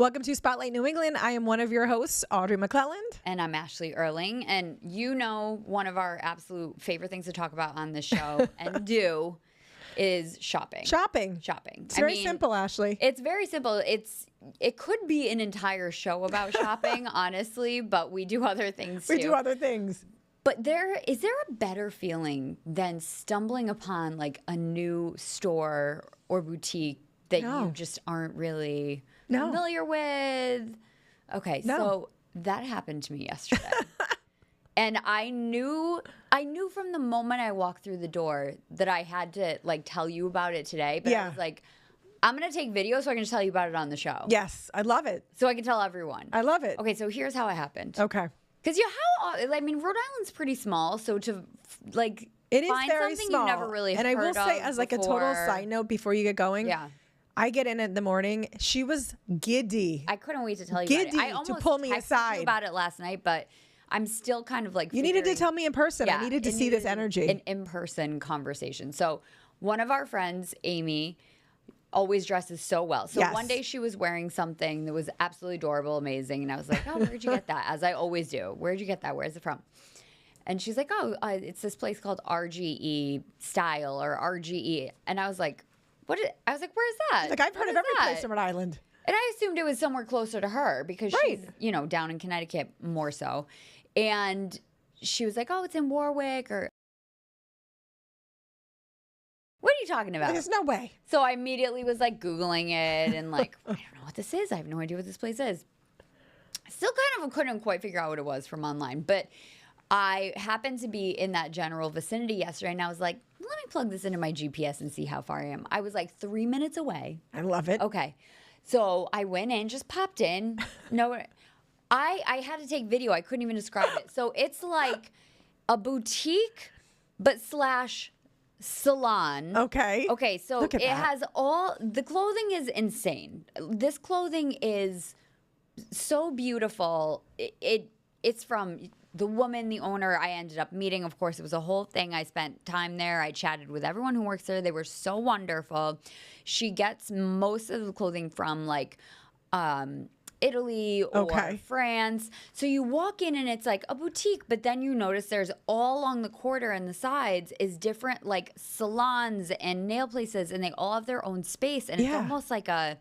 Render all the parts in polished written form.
Welcome to Spotlight New England. I am one of your hosts, Audrey McClelland. And I'm Ashley Erling. And you know, one of our absolute favorite things to talk about on this show and do is shopping. Shopping. It's very simple, Ashley. It's very simple. It could be an entire show about shopping, honestly, but we do other things too. We do other things. But is there a better feeling than stumbling upon like a new store or boutique that you just aren't really familiar with? Okay, so that happened to me yesterday. And I knew from the moment I walked through the door that I had to like tell you about it today. But I was like, I'm going to take video so I can just tell you about it on the show. Yes, I love it. So I can tell everyone. I love it. Okay, so here's how it happened. Okay. Because Rhode Island's pretty small, so to like it is find very something small. you've never really and heard I will say, as like before, a total side note before you get going, I get in the morning. She was giddy. I couldn't wait to tell you about it. I almost to pull me aside you about it last night, but I'm still kind of like you needed to tell me in person. I needed to see this energy. An in-person conversation. So one of our friends, Amy, always dresses so well. So one day she was wearing something that was absolutely adorable, amazing. And I was like, oh, where'd you get that? As I always do. Where'd you get that? Where's it from? And she's like, oh, it's this place called RGE Style or RGE. And I was like, I was like, where's that? Like, I've heard of every place in Rhode Island. And I assumed it was somewhere closer to her because she's, down in Connecticut more so. And she was like, oh, it's in Warwick or... What are you talking about? There's no way. So I immediately was like Googling it and like, I don't know what this is. I have no idea what this place is. Still kind of couldn't quite figure out what it was from online. But I happened to be in that general vicinity yesterday and I was like, let me plug this into my GPS and see how far I am. I was like 3 minutes away. I love it. Okay. So I went in, just popped in. No, I had to take video. I couldn't even describe it. So it's like a boutique, but / salon. Okay. Okay, so it has the clothing is insane. This clothing is so beautiful. It's from the woman, the owner I ended up meeting. Of course, it was a whole thing. I spent time there. I chatted with everyone who works there. They were so wonderful. She gets most of the clothing from like Italy or France. So you walk in and it's like a boutique, but then you notice there's all along the corridor and the sides is different like salons and nail places, and they all have their own space, and it's almost like a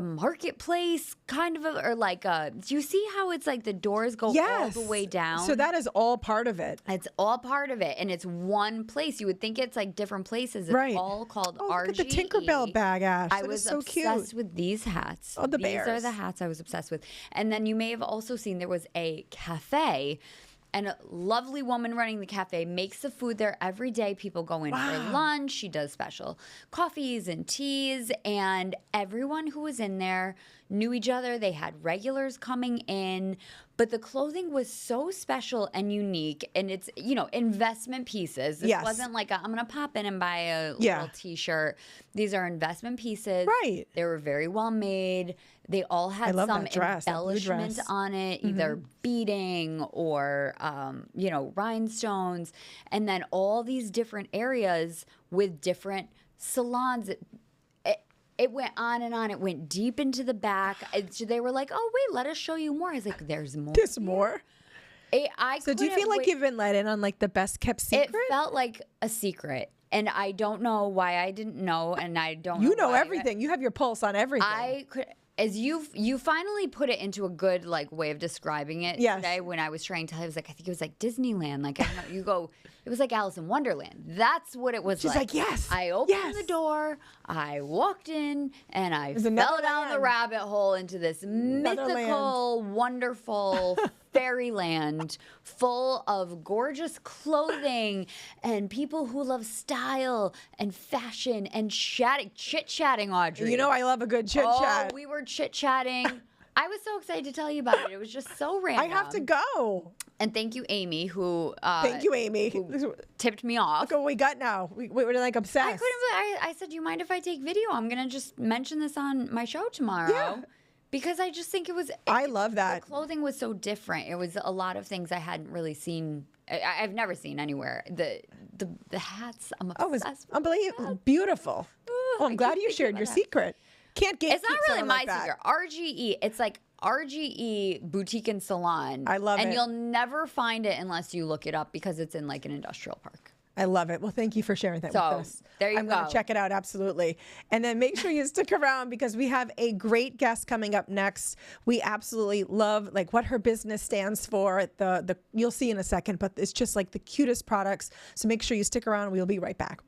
marketplace kind of, or like do you see how it's like the doors go all the way down? So that is all part of it. It's all part of it, and it's one place. You would think it's like different places. It's all called RGE. Look at the Tinkerbell bag, Ash. I was so obsessed with these hats. Oh, the bears. These are the hats I was obsessed with. And then you may have also seen there was a cafe. And a lovely woman running the cafe makes the food there every day. People go in for lunch. She does special coffees and teas. And everyone who was in there knew each other. They had regulars coming in. But the clothing was so special and unique. And it's, investment pieces. This wasn't like I'm going to pop in and buy a little T-shirt. These are investment pieces. Right. They were very well made. They all had some embellishment on it, either beading or, rhinestones. And then all these different areas with different salons. It went on and on. It went deep into the back. They were like, oh, wait, let us show you more. I was like, there's more. There's more? So do you feel like you've been let in on like the best kept secret? It felt like a secret. And I don't know why I didn't know. And I don't know. You know everything. You have your pulse on everything. As you finally put it into a good like way of describing it today when I was trying to tell you, I was like, I think it was like Disneyland. Like, I don't know, you go, it was like Alice in Wonderland. That's what it was like. She's like, yes. I opened the door, I walked in, and I fell down the rabbit hole into this mythical, wonderful fairyland full of gorgeous clothing and people who love style and fashion and chit-chatting, Audrey. You know I love a good chit-chat. Oh, we were chit-chatting. I was so excited to tell you about it. It was just so random. I have to go. And thank you, Amy, who tipped me off. Look what we got now. We're like obsessed. I said, do you mind if I take video? I'm going to just mention this on my show tomorrow. Yeah. Because I just think I love that. The clothing was so different. It was a lot of things I hadn't really seen. I've never seen anywhere. The hats, I'm obsessed with. Unbelievable. Beautiful. I'm glad you shared your secret. Can't get. It's not really my secret. RGE. It's like RGE Boutique and Salon. I love it. And you'll never find it unless you look it up because it's in like an industrial park. I love it. Well, thank you for sharing that with us. There you go. I'm going to check it out, absolutely. And then make sure you stick around because we have a great guest coming up next. We absolutely love like what her business stands for. The you'll see in a second, but it's just like the cutest products. So make sure you stick around. We'll be right back.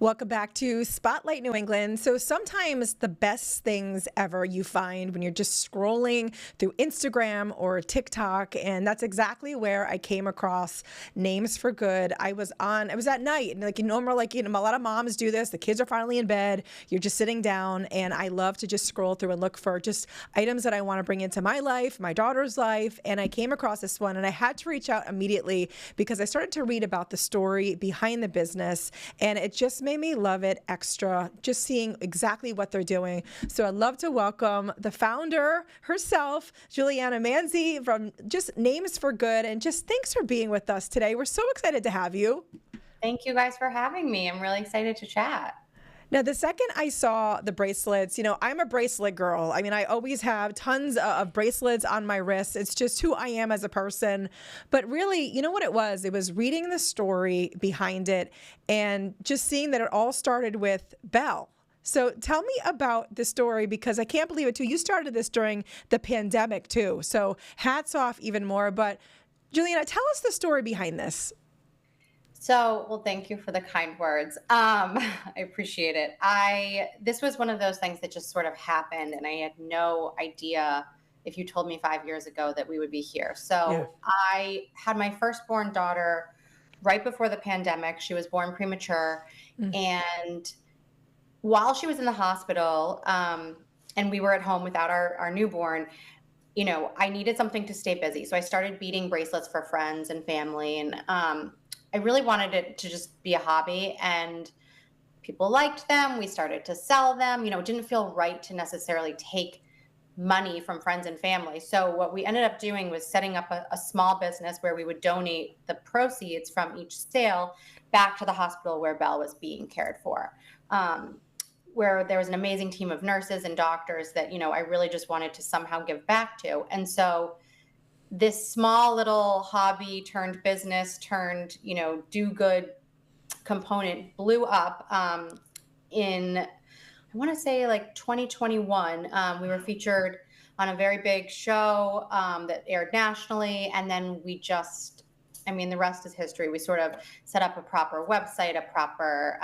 Welcome back to Spotlight New England. So sometimes the best things ever you find when you're just scrolling through Instagram or TikTok, and that's exactly where I came across Names for Good. I was at night, and like normal, like a lot of moms do this. The kids are finally in bed. You're just sitting down, and I love to just scroll through and look for just items that I want to bring into my life, my daughter's life, and I came across this one, and I had to reach out immediately because I started to read about the story behind the business, and it just made me love it extra, just seeing exactly what they're doing. So I'd love to welcome the founder herself, Julianna Manzi from just Names for Good. And just thanks for being with us today. We're so excited to have you. Thank you guys for having me. I'm really excited to chat. Now, the second I saw the bracelets, I'm a bracelet girl. I mean, I always have tons of bracelets on my wrists. It's just who I am as a person. But really, you know what it was? It was reading the story behind it and just seeing that it all started with Belle. So tell me about the story, because I can't believe it too. You started this during the pandemic too. So hats off even more. But Julianna, tell us the story behind this. So, well, thank you for the kind words. I appreciate it. This was one of those things that just sort of happened, and I had no idea if you told me 5 years ago that we would be here. So yeah. I had my firstborn daughter right before the pandemic. She was born premature. And while she was in the hospital, and we were at home without our newborn, I needed something to stay busy. So I started beading bracelets for friends and family, and I really wanted it to just be a hobby, and people liked them. We started to sell them. It didn't feel right to necessarily take money from friends and family. So what we ended up doing was setting up a small business where we would donate the proceeds from each sale back to the hospital where Belle was being cared for, where there was an amazing team of nurses and doctors that, I really just wanted to somehow give back to. And so this small little hobby turned business turned, do good component blew up in, I want to say like 2021. We were featured on a very big show that aired nationally. And then the rest is history. We sort of set up a proper website, a proper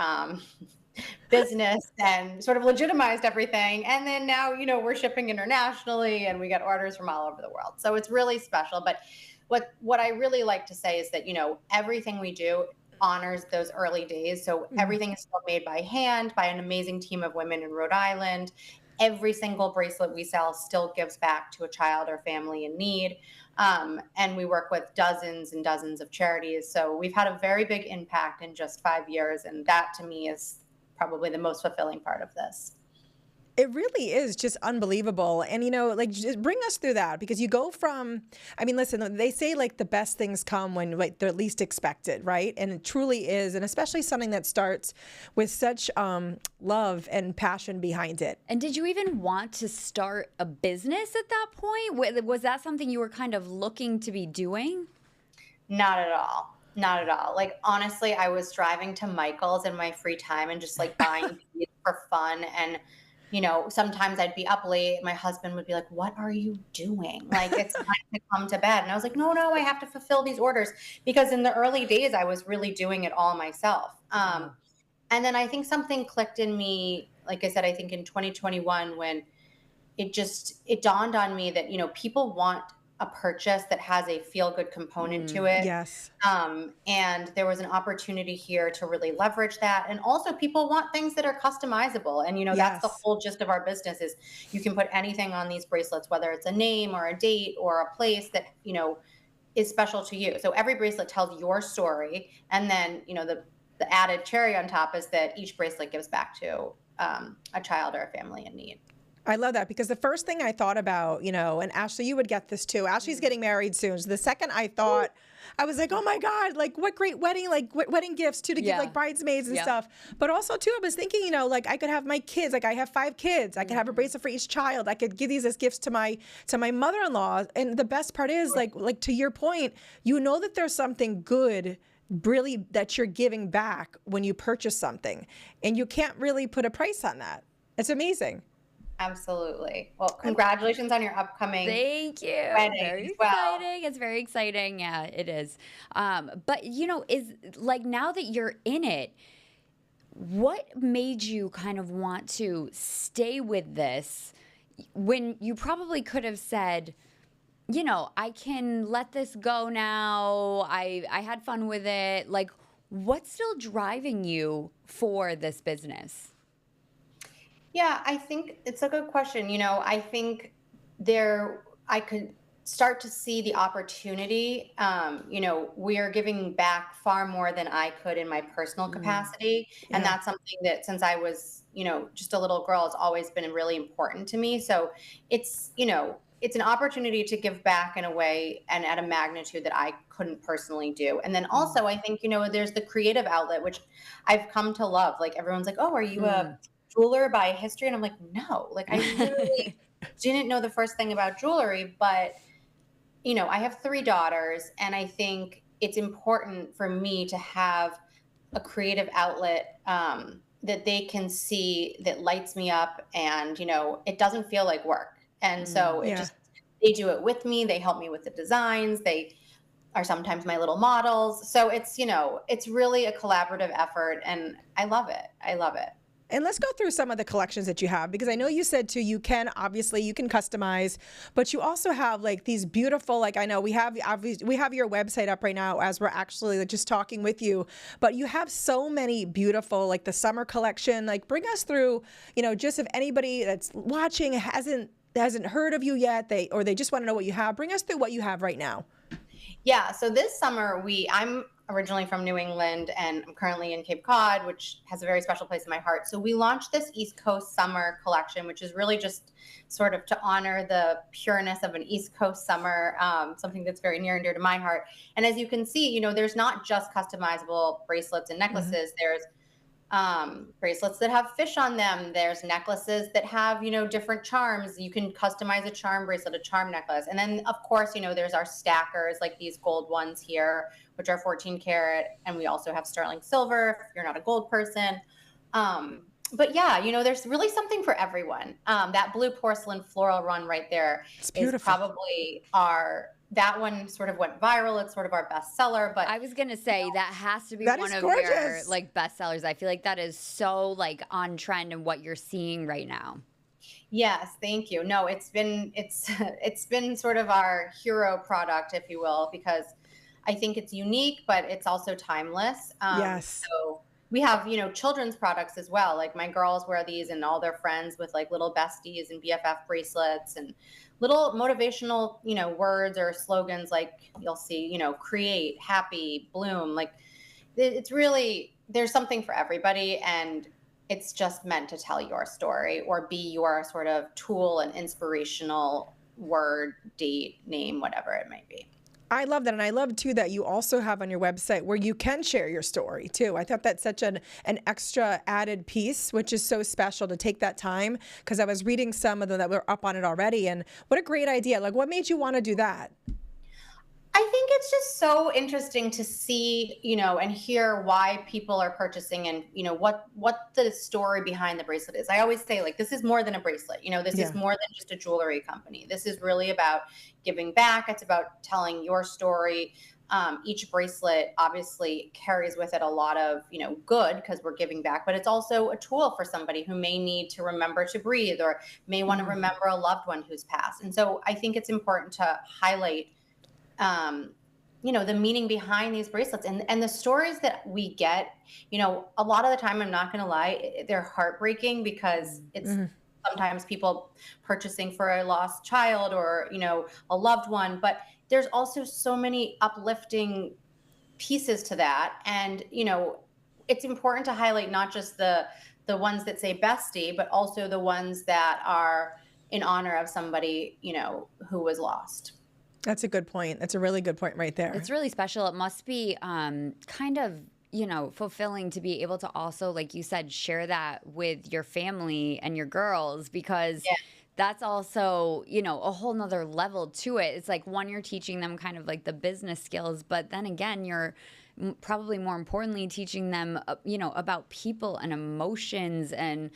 business, and sort of legitimized everything. And then now, we're shipping internationally and we get orders from all over the world. So it's really special. But what I really like to say is that, everything we do honors those early days. So everything is still made by hand by an amazing team of women in Rhode Island. Every single bracelet we sell still gives back to a child or family in need. And we work with dozens and dozens of charities. So we've had a very big impact in just 5 years. And that to me is probably the most fulfilling part of this. It really is just unbelievable. And, just bring us through that, because you go from, listen, they say like the best things come when they're least expected, right? And it truly is. And especially something that starts with such love and passion behind it. And did you even want to start a business at that point? Was that something you were kind of looking to be doing? Not at all. Not at all. Like, honestly, I was driving to Michael's in my free time and just like buying beads for fun. And, sometimes I'd be up late. My husband would be like, "What are you doing? Like, it's time to come to bed." And I was like, no, I have to fulfill these orders, because in the early days, I was really doing it all myself. And then I think something clicked in me, like I said, I think in 2021, when it dawned on me that, people want a purchase that has a feel-good component to it. Yes. And there was an opportunity here to really leverage that. And also people want things that are customizable. And, that's the whole gist of our business is you can put anything on these bracelets, whether it's a name or a date or a place that, is special to you. So every bracelet tells your story. And then, the added cherry on top is that each bracelet gives back to a child or a family in need. I love that, because the first thing I thought about, and Ashley, you would get this too. Ashley's getting married soon. So the second I thought I was like, oh my God, like what great wedding, like wedding gifts too, to give like bridesmaids and stuff. But also too, I was thinking, you know, like I could have my kids, like I have 5 kids. I could have a bracelet for each child. I could give these as gifts to my mother-in-law. And the best part is like to your point, you know that there's something good really that you're giving back when you purchase something, and you can't really put a price on that. It's amazing. Absolutely. Well, congratulations on your upcoming Thank you. wedding Very as well. exciting. It's very exciting. Yeah, it is. But you know, is like now that you're in it, what made you kind of want to stay with this when you probably could have said, you know, I can let this go now. I had fun with it. Like, what's still driving you for this business? Yeah, I think it's a good question. You know, I think I could start to see the opportunity. You know, we are giving back far more than I could in my personal capacity. Yeah. And that's something that since I was, you know, just a little girl, it's always been really important to me. So it's, you know, it's an opportunity to give back in a way and at a magnitude that I couldn't personally do. And then also, I think, you know, there's the creative outlet, which I've come to love. Like everyone's like, oh, are you a jeweler by history? And I'm like, no, like I literally didn't know the first thing about jewelry, but you know, I have 3 daughters, and I think it's important for me to have a creative outlet that they can see that lights me up, and you know, it doesn't feel like work. And so it just, they do it with me. They help me with the designs. They are sometimes my little models. So it's, you know, it's really a collaborative effort, and I love it. I love it. And let's go through some of the collections that you have, because I know you said too, you can customize, but you also have like these beautiful, like I know we have your website up right now as we're actually just talking with you, but you have so many beautiful, like the summer collection. Like bring us through, you know, just if anybody that's watching hasn't heard of you yet, they just want to know what you have, bring us through what you have right now. Yeah, so this summer I'm originally from New England, and I'm currently in Cape Cod, which has a very special place in my heart. So we launched this East Coast summer collection, which is really just sort of to honor the pureness of an East Coast summer, something that's very near and dear to my heart. And as you can see, you know, there's not just customizable bracelets and necklaces. There's bracelets that have fish on them. There's necklaces that have, you know, different charms. You can customize a charm bracelet, a charm necklace. And then of course, you know, there's our stackers, like these gold ones here, which are 14 karat. And we also have sterling silver if you're not a gold person. But yeah, you know, there's really something for everyone. That blue porcelain floral run right there is probably that one sort of went viral. It's sort of our best seller. But I was going to say that has to be that one of gorgeous. Your like best sellers. I feel like that is so like on trend and what you're seeing right now. Yes, thank you. No, it's been sort of our hero product, if you will, because I think it's unique, but it's also timeless. Yes. So we have, you know, children's products as well. Like my girls wear these and all their friends with like little besties and BFF bracelets and little motivational, you know, words or slogans like you'll see, you know, create, happy, bloom. Like it's really, there's something for everybody, and it's just meant to tell your story or be your sort of tool and inspirational word, date, name, whatever it might be. I love that. And I love too that you also have on your website where you can share your story too. I thought that's such an extra added piece, which is so special to take that time, because I was reading some of them that were up on it already. And what a great idea. Like, what made you want to do that? I think it's just so interesting to see, you know, and hear why people are purchasing and, you know, what the story behind the bracelet is. I always say, like, this is more than a bracelet. You know, this is more than just a jewelry company. This is really about giving back. It's about telling your story. Each bracelet obviously carries with it a lot of, you know, good because we're giving back, but it's also a tool for somebody who may need to remember to breathe or may want to remember a loved one who's passed. And so I think it's important to highlight you know, the meaning behind these bracelets and the stories that we get. You know, a lot of the time, I'm not going to lie, they're heartbreaking because it's sometimes people purchasing for a lost child or, you know, a loved one, but there's also so many uplifting pieces to that. And, you know, it's important to highlight not just the ones that say bestie, but also the ones that are in honor of somebody, you know, who was lost. That's a good point. That's a really good point right there. It's really special. It must be kind of, fulfilling to be able to also, like you said, share that with your family and your girls, because that's also, a whole nother level to it. It's like, one, you're teaching them kind of like the business skills, but then again, you're probably more importantly teaching them, about people and emotions and,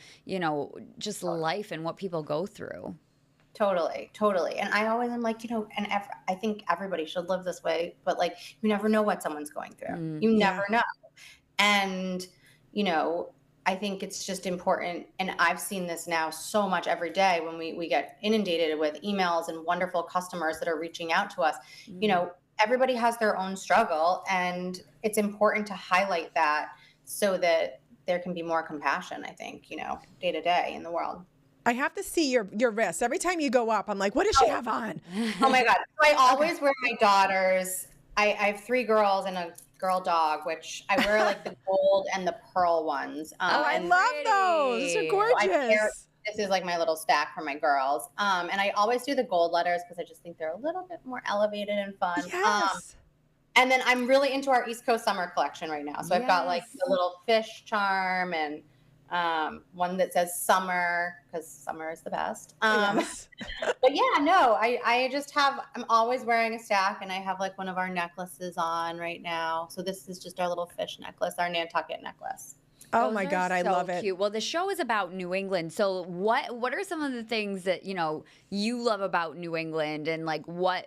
just life and what people go through. Totally, totally. And I always am like, I think everybody should live this way, but like, you never know what someone's going through. You never know. And, I think it's just important. And I've seen this now so much every day when we get inundated with emails and wonderful customers that are reaching out to us. Everybody has their own struggle, and it's important to highlight that so that there can be more compassion, I think, day to day in the world. I have to see your wrist. Every time you go up, I'm like, what does she have on? Oh my God. So I always wear my daughters. I have 3 girls and a girl dog, which I wear like the gold and the pearl ones. I love those. Those are gorgeous. This is like my little stack for my girls. And I always do the gold letters because I just think they're a little bit more elevated and fun. Yes. And then I'm really into our East Coast summer collection right now. So I've got like the little fish charm and one that says summer, because summer is the best. But yeah, no, I'm always wearing a stack, and I have like one of our necklaces on right now. So this is just our little fish necklace, our Nantucket necklace. Oh my God, I love it. Cute. Well, the show is about New England. So what are some of the things that, you love about New England, and like what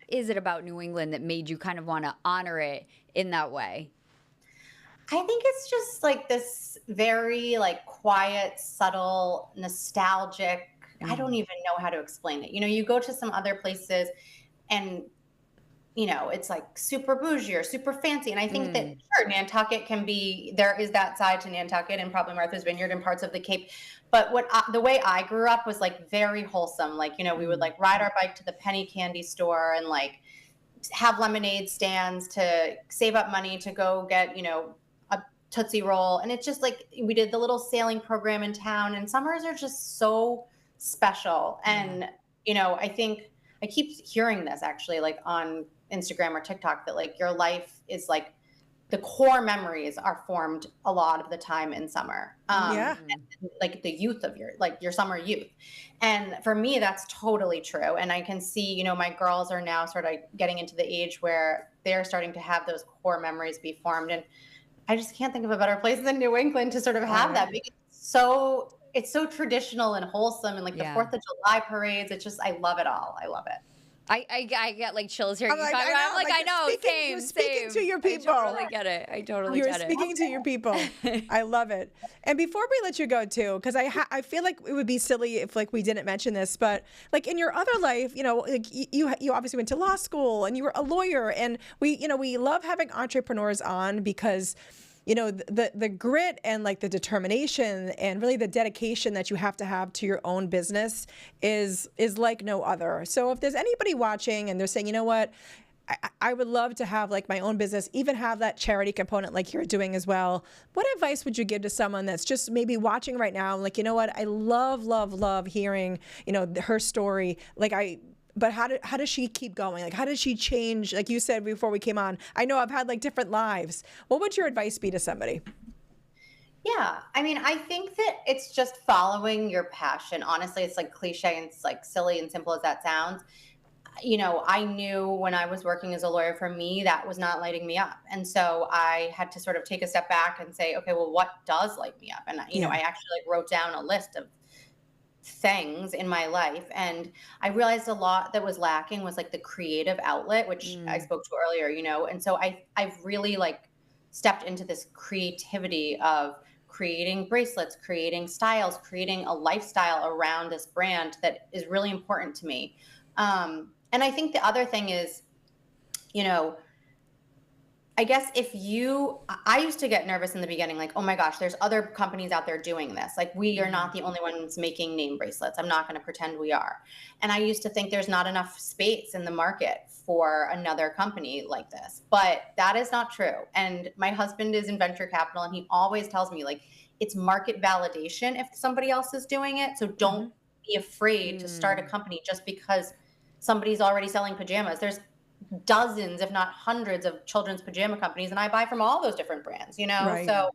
is it about New England that made you kind of want to honor it in that way? I think it's just like this very like quiet, subtle, nostalgic. I don't even know how to explain it. You go to some other places and, it's like super bougie or super fancy. And I think that sure, Nantucket there is that side to Nantucket and probably Martha's Vineyard and parts of the Cape. But the way I grew up was like very wholesome. Like, we would like ride our bike to the penny candy store and like have lemonade stands to save up money to go get, a Tootsie Roll. And it's just like, we did the little sailing program in town, and summers are just so special. And, I think I keep hearing this actually, like on Instagram or TikTok, that like your life is like the core memories are formed a lot of the time in summer. And, like the youth of your summer youth. And for me, that's totally true. And I can see, my girls are now sort of getting into the age where they're starting to have those core memories be formed. And I just can't think of a better place than New England to sort of have that, because it's so traditional and wholesome, and like the 4th of July parades. It's just, I love it all. I love it. I get like chills here. I'm like, I know. You're speaking to your people. I totally get it. You're speaking to your people. I love it. And before we let you go too, because I feel like it would be silly if like we didn't mention this, but like in your other life, like you obviously went to law school and you were a lawyer, and we love having entrepreneurs on because the grit and like the determination and really the dedication that you have to your own business is like no other. So if there's anybody watching and they're saying, you know what, I would love to have like my own business, even have that charity component like you're doing as well, what advice would you give to someone that's just maybe watching right now? Like, you know what, I love hearing, her story. But how does she keep going? Like, how does she change? Like you said before we came on, I know I've had like different lives. What would your advice be to somebody? Yeah. I mean, I think that it's just following your passion. Honestly, it's like cliche and it's like silly and simple as that sounds. I knew when I was working as a lawyer, for me, that was not lighting me up. And so I had to sort of take a step back and say, okay, well, what does light me up? And, I actually like wrote down a list of things in my life, and I realized a lot that was lacking was like the creative outlet, which I spoke to earlier, and so I've really like stepped into this creativity of creating bracelets, creating styles, creating a lifestyle around this brand that is really important to me. And I think the other thing is, I guess I used to get nervous in the beginning, like, oh my gosh, there's other companies out there doing this. Like, we are not the only ones making name bracelets. I'm not going to pretend we are. And I used to think there's not enough space in the market for another company like this, but that is not true. And my husband is in venture capital, and he always tells me like, it's market validation if somebody else is doing it. So don't be afraid to start a company just because somebody's already selling pajamas. There's dozens, if not hundreds, of children's pajama companies, and I buy from all those different brands, you know? Right. So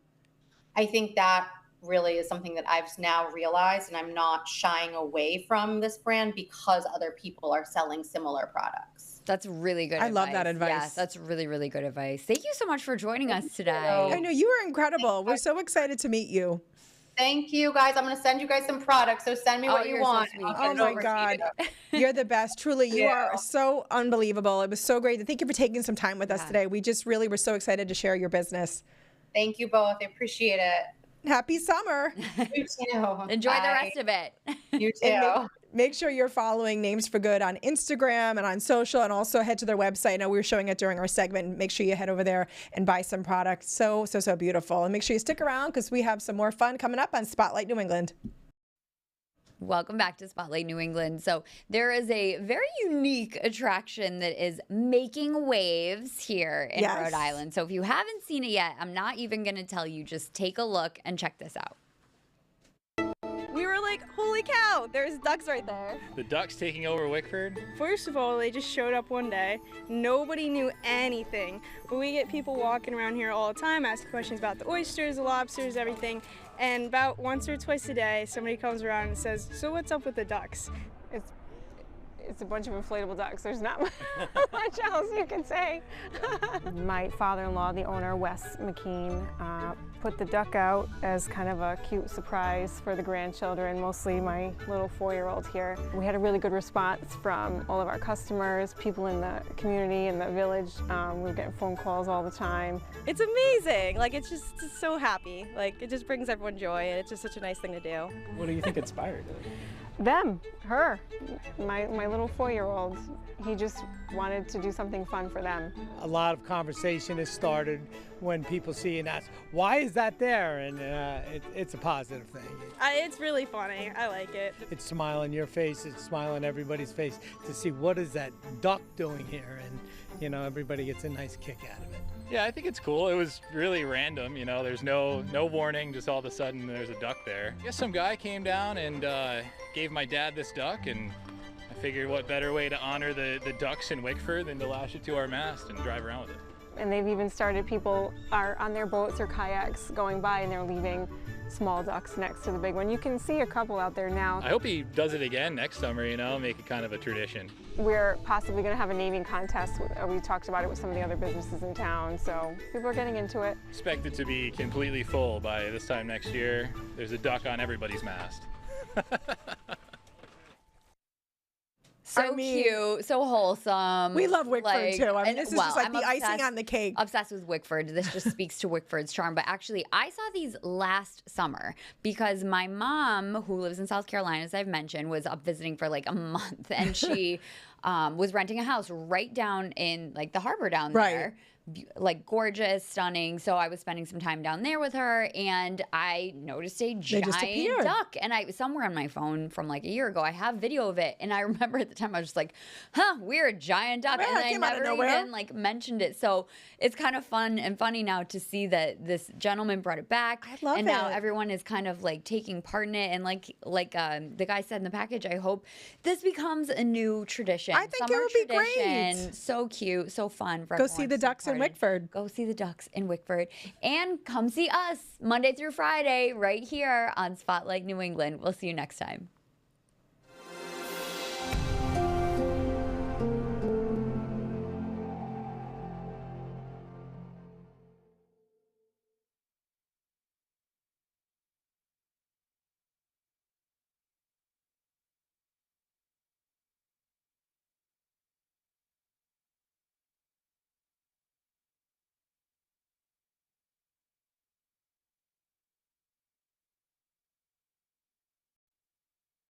I think that really is something that I've now realized, and I'm not shying away from this brand because other people are selling similar products. That's really good I advice. love that advice. Yeah, that's really, really good advice. Thank you so much for joining us today. I know, you were incredible. We're so excited to meet you. Thank you, guys. I'm going to send you guys some products, so send me what you you're so want. sweet. I'll Oh send it my over to God. you. You're the best. Truly, you Yeah. are so unbelievable. It was so great. Thank you for taking some time with us today. We just really were so excited to share your business. Thank you both. I appreciate it. Happy summer. You too. Enjoy the Bye. rest of it. You And too. make sure you're following Names for Good on Instagram and on social, and also head to their website. I know we were showing it during our segment. Make sure you head over there and buy some products. So beautiful. And make sure you stick around because we have some more fun coming up on Spotlight New England. Welcome back to Spotlight New England. So there is a very unique attraction that is making waves here in Rhode Island. So if you haven't seen it yet, I'm not even going to tell you. Just take a look and check this out. We were like, holy cow, there's ducks right there. The Ducks taking over Wickford? First of all, they just showed up one day. Nobody knew anything. But we get people walking around here all the time, asking questions about the oysters, the lobsters, everything. And about once or twice a day, somebody comes around and says, so what's up with the ducks? It's a bunch of inflatable ducks. There's not much else you can say. My father-in-law, the owner, Wes McKean, put the duck out as kind of a cute surprise for the grandchildren, mostly my little 4-year-old here. We had a really good response from all of our customers, people in the community, in the village. We were getting phone calls all the time. It's amazing. Like, it's just so happy. Like, it just brings everyone joy, and it's just such a nice thing to do. What do you think inspired it? Them, her, my little 4-year-old. He just wanted to do something fun for them. A lot of conversation has started when people see and ask, why is that there? And it's a positive thing. It's really funny. I like it. It's a smile on your face, it's a smile on everybody's face to see what is that duck doing here, and you know, everybody gets a nice kick out of it. Yeah, I think it's cool. It was really random, you know, there's no warning, just all of a sudden there's a duck there. I guess some guy came down and gave my dad this duck, and I figured what better way to honor the ducks in Wickford than to lash it to our mast and drive around with it. And they've even started, people are on their boats or kayaks going by and they're leaving small ducks next to the big one. You can see a couple out there now. I hope he does it again next summer, you know, make it kind of a tradition. We're possibly going to have a naming contest. We talked about it with some of the other businesses in town, so people are getting into it. Expect it to be completely full by this time next year. There's a duck on everybody's mast. So cute, so wholesome. We love Wickford too. I mean, this is just like I'm the icing on the cake. Obsessed with Wickford. This just speaks to Wickford's charm. But actually, I saw these last summer because my mom, who lives in South Carolina, as I've mentioned, was up visiting for like a month, and she was renting a house right down in like the harbor down there. Like gorgeous, stunning. So I was spending some time down there with her, and I noticed a giant duck. And I somewhere on my phone from like a year ago, I have video of it. And I remember at the time I was just like, "Huh, we're a giant duck," and I never even like mentioned it. So it's kind of fun and funny now to see that this gentleman brought it back. I love it. And now everyone is kind of like taking part in it. And like the guy said in the package, I hope this becomes a new tradition. I think Summer it would be tradition. great. So cute, so fun for Go everyone see the to ducks in part in. Wickford. Go see the ducks in Wickford. And come see us Monday through Friday right here on Spotlight New England. We'll see you next time.